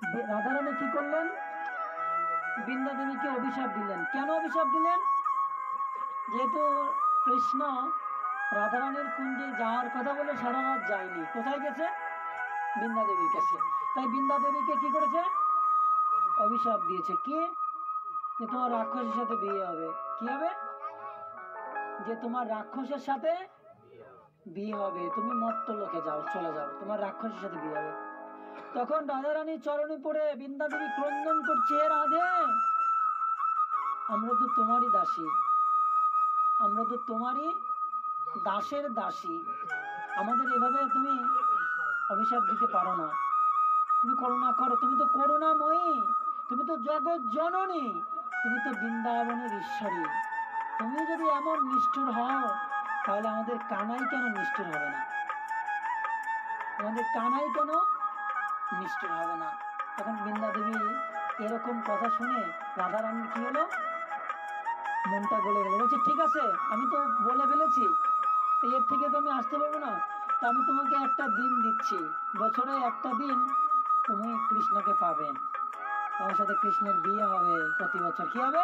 রাধারানী কি করলেন? বৃন্দা দেবীকে অভিশাপ দিলেন। কেন অভিশাপ দিলেন? যেহেতু কৃষ্ণ রাধারানীর কুঞ্জে যাওয়ার কথা বলে সারা রাত যায়নি, কোথায় গেছে? বৃন্দা দেবীর কাছে। তাই বৃন্দা দেবীকে কি করেছে? অভিশাপ দিয়েছে। কি? যে তোমার রাক্ষসের সাথে বিয়ে হবে। কি হবে? যে তোমার রাক্ষসের সাথে বিয়ে হবে, তুমি মত্ত লোকে যাও, চলে যাও, তোমার রাক্ষসের সাথে বিয়ে হবে। তখন রাধারানী চরণে পড়ে বৃন্দা দেবী ক্রন্দন করছে, রাধে, আমরা তো তোমারই দাসী, আমরা তো তোমারই দাসের দাসী, আমাদের এভাবে তুমি অভিশাপ দিতে পারো না, তুমি করুণা করো, তুমি তো করুণাময়ী, তুমি তো জগৎ জননী, তুমি তো বৃন্দাবনের ঈশ্বরী, তুমি যদি এমন নিষ্ঠুর হও তাহলে আমাদের কানাই কেন নিষ্ঠুর হবে না? আমাদের কানাই কেন নিষ্ঠুর হবে না? তখন বৃন্দা দেবী এরকম কথা শুনে রাধারানীর কি হলো? মনটা গলে গেল। বলছে ঠিক আছে, আমি তো বলে ফেলেছি, এর থেকে তো আমি আসতে পারবো না, তা আমি তোমাকে একটা দিন দিচ্ছি, বছরে একটা দিন তুমি কৃষ্ণকে পাবে, তোমার সাথে কৃষ্ণের বিয়ে হবে, প্রতি বছর কি হবে?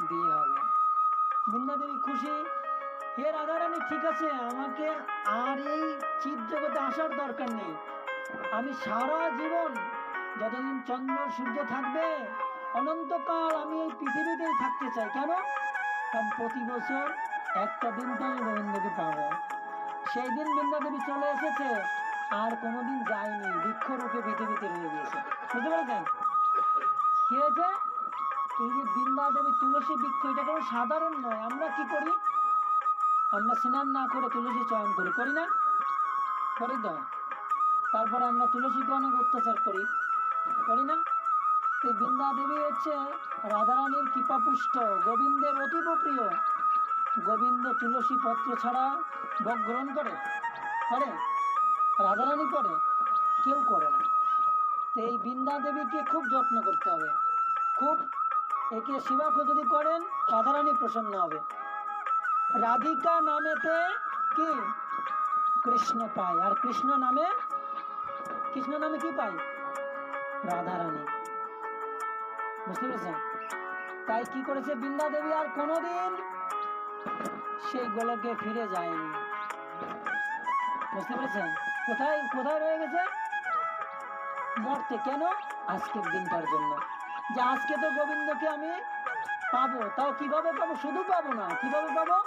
বিয়ে হবে। বৃন্দা দেবী খুশি। হে রাধারানী, ঠিক আছে, আমাকে আর এই চিৎ জগতে আসার দরকার নেই, আমি সারা জীবন যতদিন চন্দ্র সূর্য থাকবে অনন্তকাল আমি এই পৃথিবীতেই থাকতে চাই। কেন? কারণ প্রতি বছর একটা দিন তো আমি গোবিন্দকে পাবো। সেই দিন বৃন্দা দেবী চলে এসেছে, আর কোনোদিন যায়নি, বৃক্ষরূপে পৃথিবীতে রয়ে গিয়েছে। বুঝতে পেরেছেন কি হয়েছে? এই যে বৃন্দা দেবী তুলসী বৃক্ষ, এটা কোনো সাধারণ নয়। আমরা কি করি? আমরা স্নান না করে তুলসী চয়ন করি, করি না? করি তো। তারপরে আমরা তুলসীকে অনেক অত্যাচার করি, করি না? এই বৃন্দা দেবী হচ্ছে রাধারানীর কৃপাপুষ্ট, গোবিন্দের অতীব প্রিয়। গোবিন্দ তুলসী পত্র ছাড়া ভোগ গ্রহণ করে? করে? রাধারানী করে? কেউ করে না। তো এই বৃন্দা দেবীকে খুব যত্ন করতে হবে, খুব। একে সেবা যদি করেন, রাধারানী প্রসন্ন হবে। রাধিকা নামেতে কি কৃষ্ণ পায়, আর কৃষ্ণ নামে কি পায়? রাধারানী। বুঝতে পেরেছেন? তাই কি করেছে বৃন্দা দেবী? আর কোনোদিন সেই গোলকে ফিরে যায়নি। বুঝতে পেরেছেন? কোথায় কোথায় রয়ে গেছে? মরতে। কেন? আজকের দিনটার জন্য, যে আজকে তো গোবিন্দকে আমি পাবো। তাও কিভাবে পাবো? শুধু পাবো না, কিভাবে পাবো?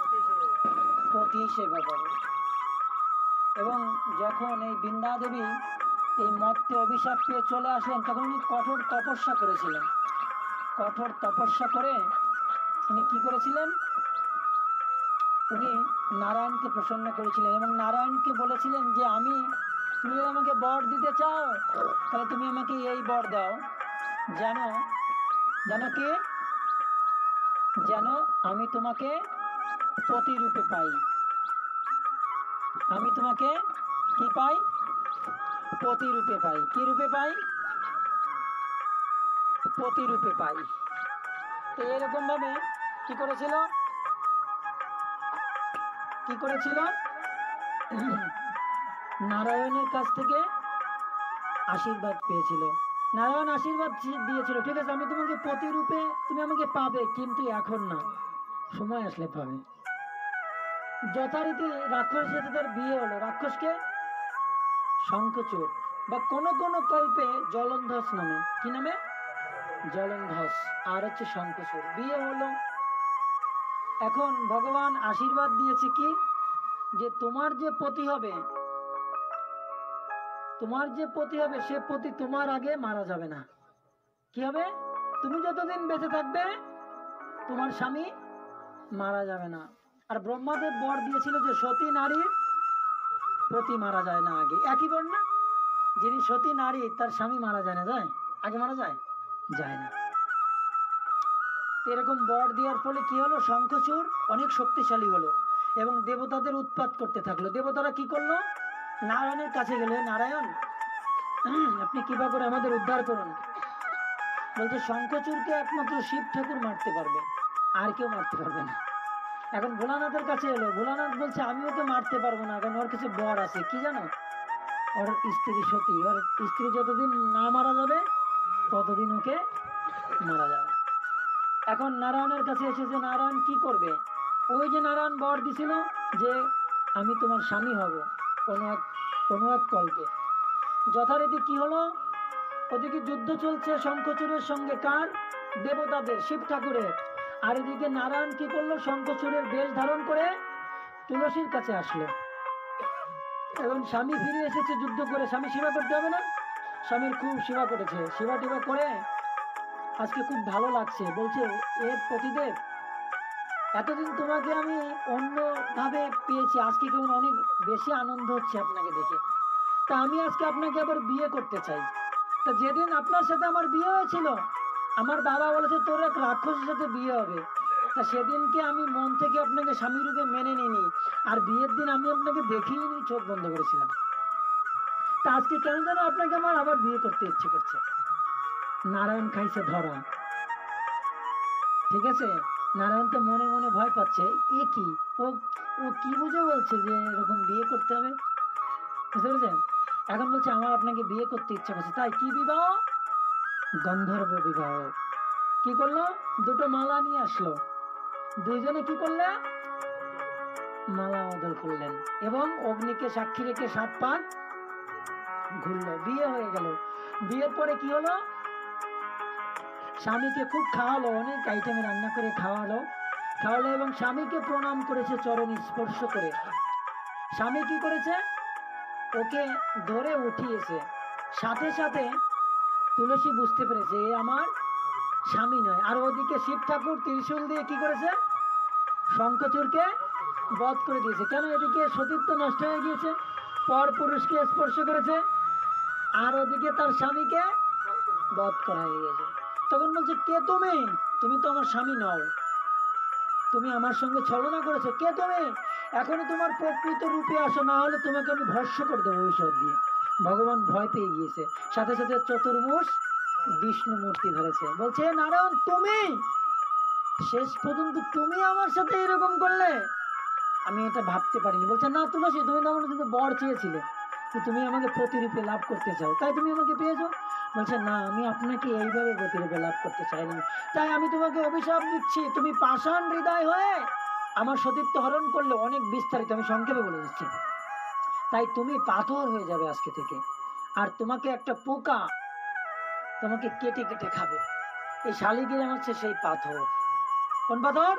পতি হিসেবে পাবো। এবং যখন এই বৃন্দা দেবী এই মর্তে অভিশাপ পেয়ে চলে আসলেন, তখন উনি কঠোর তপস্যা করেছিলেন। কঠোর তপস্যা করে উনি কি করেছিলেন? উনি নারায়ণকে প্রসন্ন করেছিলেন এবং নারায়ণকে বলেছিলেন যে তুমি যদি আমাকে বর দিতে চাও তাহলে তুমি আমাকে এই বর দাও, যেন কি? যেন আমি তোমাকে প্রতিরূপে পাই। আমি তোমাকে কি পাই? প্রতিরূপে পাই। কি রূপে পাই? প্রতিরূপে পাই। তো এরকম ভাবে কি করেছিল? নারায়ণের কাছ থেকে আশীর্বাদ পেয়েছিল। নারায়ণ আশীর্বাদ দিয়েছিল, ঠিক আছে, আমি তোমাকে প্রতিরূপে তুমি আমাকে পাবে, কিন্তু এখন না, সময় আসলে পাবে। যথারীতি রাক্ষসের সাথে তার বিয়ে হলো। রাক্ষসকে শঙ্খচূড়, বা কোন কোন কল্পে জলন্ধস নামে। কি নামে? জলন্ধস। আর হচ্ছে শঙ্খচূড়। বিয়ে হলো। এখন ভগবান আশীর্বাদ দিয়েছে কি? যে তোমার যে পতি হবে, সে পতি তোমার আগে মারা যাবে না। কি হবে? তুমি যতদিন বেঁচে থাকবে তোমার স্বামী মারা যাবে না। আর ব্রহ্মাদেব বর দিয়েছিল যে সতী নারীর পতি মারা যায় না আগে। একই বর না? যিনি সতী নারী, তার স্বামী মারা যায় না, যায় আগে? মারা যায়? যায় না। এরকম বর দেওয়ার ফলে কি হলো? শঙ্খচূড় অনেক শক্তিশালী হলো এবং দেবতাদের উৎপাত করতে থাকলো। দেবতারা কি করলো? নারায়ণের কাছে গেলে, নারায়ণ আপনি কৃপা করে আমাদের উদ্ধার করুন। বলছে শঙ্খচূড়কে একমাত্র শিব ঠাকুর মারতে পারবে, আর কেউ মারতে পারবে না। এখন ভোলানাথের কাছে এলো। ভোলানাথ বলছে আমি ওকে মারতে পারবো না, কারণ ওর কিছু বর আছে। কি জানো? ওর স্ত্রী সতী, ওর স্ত্রী যতদিন না মারা যাবে ততদিন ওকে মারা যাবে। এখন নারায়ণের কাছে এসেছে, নারায়ণ কি করবে? ওই যে নারায়ণ বর দিছিল যে আমি তোমার স্বামী হব কোনো এক কল্পে। যথারীতি কি হলো, ওদিকে যুদ্ধ চলছে শঙ্খচূড়ের সঙ্গে, কার? দেবতাদের, শিব ঠাকুরের। আর এদিকে নারায়ণ কি করলো, শঙ্খচূড়ের বেশ ধারণ করে তুলসীর কাছে আসলো। এখন স্বামী ফিরে এসেছে যুদ্ধ করে, স্বামী সেবা করতে হবে না? স্বামীর খুব সেবা করেছে, সেবা টেবা করে আজকে খুব ভালো লাগছে। বলছে, এ পতিদেব, এতদিন তোমাকে আমি অন্য ভাবে পেয়েছি, আজকে কেমন অনেক বেশি আনন্দ হচ্ছে আপনাকে দেখে। তা আমি আজকে আপনাকে আবার বিয়ে করতে চাই। তা যেদিন আপনার সাথে আমার বিয়ে হয়েছিল, আমার বাবা বলেছে তোর এক রাক্ষসের সাথে বিয়ে হবে। তা সেদিনকে আমি মন থেকে আপনাকে স্বামী রূপে মেনে নিইনি, আর বিয়ের দিন আমি আপনাকে দেখিনি, চোখ বন্ধ করেছিলাম। তা আজকে কেন যেন আপনাকে আমার আবার বিয়ে করতে ইচ্ছে করছে। নারায়ণ খাইছে ধরা, ঠিক আছে? নারায়ণ তো মনে মনে ভয় পাচ্ছে, এ কি, ও ও কি বুঝে বলছে যে এরকম বিয়ে করতে হবে, বুঝতে পেরেছেন? এখন বলছে আমার আপনাকে বিয়ে করতে ইচ্ছা করছে। তাই কি বিবাহ? গন্ধর্ব বিবাহ। কি করলো? দুটো মালা নিয়ে আসলো, দুইজনে কি করলে? মালা বদল করলেন এবং অগ্নিকে সাক্ষী রেখে 7 পাক ঘুরলো, বিয়ে হয়ে গেল। বিয়ের পরে কি হলো, স্বামীকে খুব খাওয়ালো, অনেক আইটেমে রান্না করে খাওয়ালো এবং স্বামীকে প্রণাম করেছে চরণ স্পর্শ করে। স্বামী কি করেছে? ওকে ধরে উঠিয়েছে। সাথে সাথে তুলসী বুঝতে পেরেছে এ আমার স্বামী নয়। আর ওদিকে শিব ঠাকুর ত্রিশূল দিয়ে কি করেছে? শঙ্খচূড়কে বধ করে দিয়েছে। কেন? এদিকে সতীত্ব নষ্ট হয়ে গিয়েছে, পর পুরুষকে স্পর্শ করেছে, আর ওদিকে তার স্বামীকে বধ করা হয়ে গেছে। তখন বলছে, কে তুমি? তুমি তো আমার স্বামী নও, তুমি আমার সঙ্গে ছলনা করেছো। কে তুমি? এখনই তোমার প্রকৃত রূপে আসো, না হলে তোমাকে আমি ভস্ম করে দেবো ঔষধ দিয়ে। ভগবান ভয় পেয়ে গিয়েছে, সাথে সাথে চতুর্মুষ বিষ্ণু মূর্তি ধরেছে। বলছে, নারায়ণ তুমি শেষ পর্যন্ত তুমি আমার সাথে এরকম করলে, আমি এটা ভাবতে পারিনি। বলছে, না তুলসী, তুমি তো আমার কিন্তু বর চেয়েছিলে, তুমি আমাকে প্রতিরূপে লাভ করতে চাও, তাই তুমি আমাকে পেয়েছো। বলছে, না, আমি আপনাকে এইভাবে প্রতিরূপে লাভ করতে চাইনি, তাই আমি তোমাকে অভিশাপ দিচ্ছি, তুমি পাষাণ হৃদয় হয়ে আমার সতীত্ব হরণ করলে। অনেক বিস্তারিত, আমি সংক্ষেপে বলে দিচ্ছি। তাই তুমি পাথর হয়ে যাবে আজকে থেকে, আর তোমাকে একটা পোকা তোমাকে কেটে কেটে খাবে। এই শালিগ্রাম হচ্ছে সেই পাথর। কোন পাথর?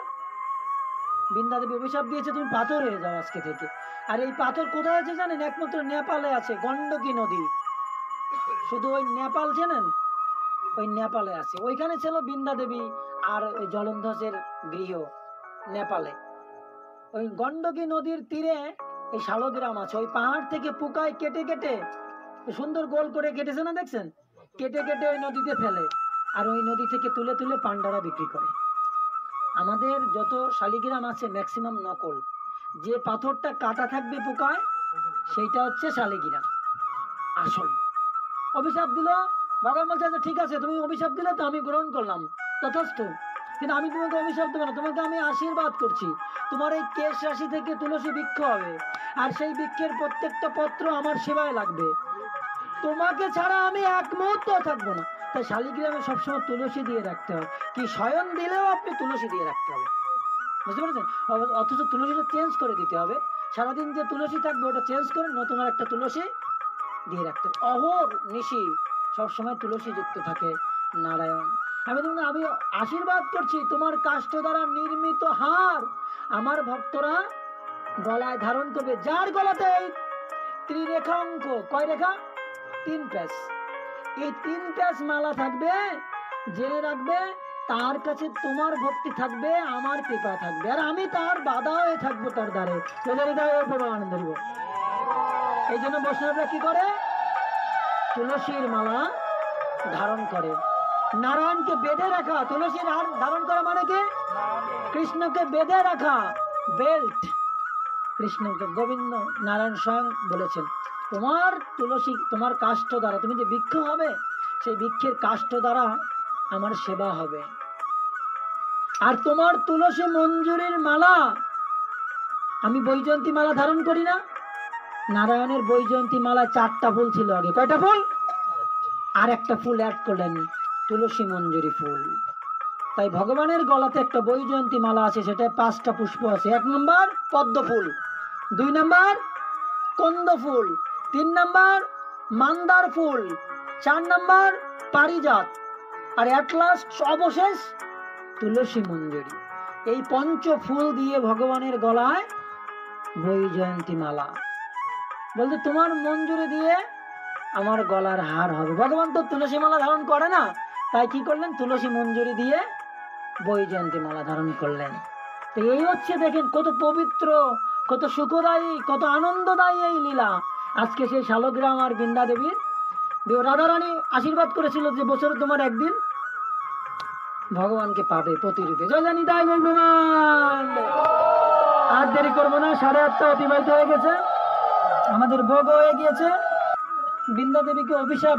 বৃন্দা দেবী অভিশাপ দিয়েছে, তুমি পাথর হয়ে যাও আজকে থেকে। আর এই পাথর কোথায় আছে জানেন? একমাত্র নেপালে আছে, গন্ডকী নদী। শুধু ওই নেপাল চেনেন? ওই নেপালে আছে। ওইখানে ছিল বৃন্দা দেবী আর ওই জলন্ধরের গৃহ নেপালে। ওই গন্ডকী নদীর তীরে এই শালগ্রাম আছে। ওই পাহাড় থেকে পোকায় কেটে কেটে সুন্দর গোল করে কেটেছে না, দেখছেন? কেটে কেটে ওই নদীতে ফেলে, আর ওই নদী থেকে তুলে তুলে পান্ডারা বিক্রি করে। আমাদের যত শালিগ্রাম আছে ম্যাক্সিমাম নকল। যে পাথরটা কাটা থাকবে পোকায়, সেইটা হচ্ছে শালিগ্রাম আসল। অভিশাপ দিল, ভগবান বলছে, আচ্ছা ঠিক আছে, তুমি অভিশাপ দিলে তো আমি গ্রহণ করলাম, যথেষ্ট। কিন্তু আমি তোমাকে অভিশাপ দেবো না, তোমাকে আমি আশীর্বাদ করছি। তোমার এই কেশ রাশি থেকে তুলসী বৃক্ষ হবে, আর সেই বৃক্ষের প্রত্যেকটা পত্র আমার সেবায় লাগবে। তোমাকে ছাড়া আমি এক মুহূর্ত থাকবো না। তাই শালিগ্রামে সবসময় তুলসী দিয়ে রাখতে হবে। কি শয়ন দিলেও আপনি তুলসী দিয়ে রাখতে হবে, বুঝতে পেরেছেন? অথচ তুলসীটা চেঞ্জ করে দিতে হবে। সারাদিন যে তুলসী থাকবে ওটা চেঞ্জ করে নতুন আর একটা তুলসী দিয়ে রাখতে হবে। অহর নিশি সবসময় তুলসী যুক্ত থাকে নারায়ণ। আমি আশীর্বাদ করছি, তোমার কাষ্ঠ দ্বারা নির্মিত হার আমার ভক্তরা গলায় ধারণ করবে। যার গলাতে এই ত্রিরেখা অঙ্ক, কয় রেখা? 3 প্যাচ। এই 3 প্যাচ মালা থাকবে, জেনে রাখবে, তার কাছে তোমার ভক্তি থাকবে, আমার কৃপা থাকবে, আর আমি তার বাধা হয়ে থাকবো তার দ্বারে। আনন্দ দিব। এই জন্য বৈষ্ণবরা কি করে? তুলসীর মালা ধারণ করে। নারায়ণকে বেঁধে রাখা, তুলসীর হার ধারণ করা মানে কি? কৃষ্ণকে বেঁধে রাখা, বেল্ট। কৃষ্ণকে গোবিন্দ নারায়ণ স্বয়ং বলেছেন, তোমার তুলসী, তোমার কাষ্ঠ দ্বারা, তুমি যে বৃক্ষ হবে, সেই বৃক্ষের কাষ্ঠ দ্বারা আমার সেবা হবে। আর তোমার তুলসী মঞ্জুরির মালা, আমি বৈজয়ন্তী মালা ধারণ করি না, নারায়ণের বৈজয়ন্তী মালায় 4টা ফুল ছিল আগে, কয়টা ফুল? আর একটা ফুল অ্যাড করলেন, তুলসী মঞ্জুরি ফুল। তাই ভগবানের গলাতে একটা বৈজয়ন্তী মালা আছে, সেটা 5টা পুষ্প আছে। 1 নম্বর পদ্ম ফুল, 2 নম্বর কন্দ ফুল, 3 নম্বর মান্দার ফুল, 4 নম্বর পারিজাত, আর এট লাস্ট সর্বশেষ তুলসী মঞ্জুরি। এই 5 ফুল দিয়ে ভগবানের গলায় বৈজয়ন্তী মালা। বলতে তোমার মঞ্জুরি দিয়ে আমার গলার হার হবে। ভগবান তো তুলসী মালা ধারণ করে না, তাই কি করলেন? তুলসী মঞ্জুরি দিয়ে বৈজয়ন্তী মালা ধারণ করলেন। তো এই হচ্ছে, দেখেন কত পবিত্র, কত সুখদায়ী, কত আনন্দদায়ী এই লীলা। আজকে সেই শালগ্রাম আর বৃন্দা দেবীর রাধারানী আশীর্বাদ করেছিল যে বছরে তোমার একদিন ভগবানকে পাবে প্রতিরূপে। জয় জানি তাই ভগবান। আর দেরি করবো না, 8:30 অতিবাহিত হয়ে গেছে, আমাদের ভোগ হয়ে গিয়েছে। বৃন্দা দেবীকে অভিশাপ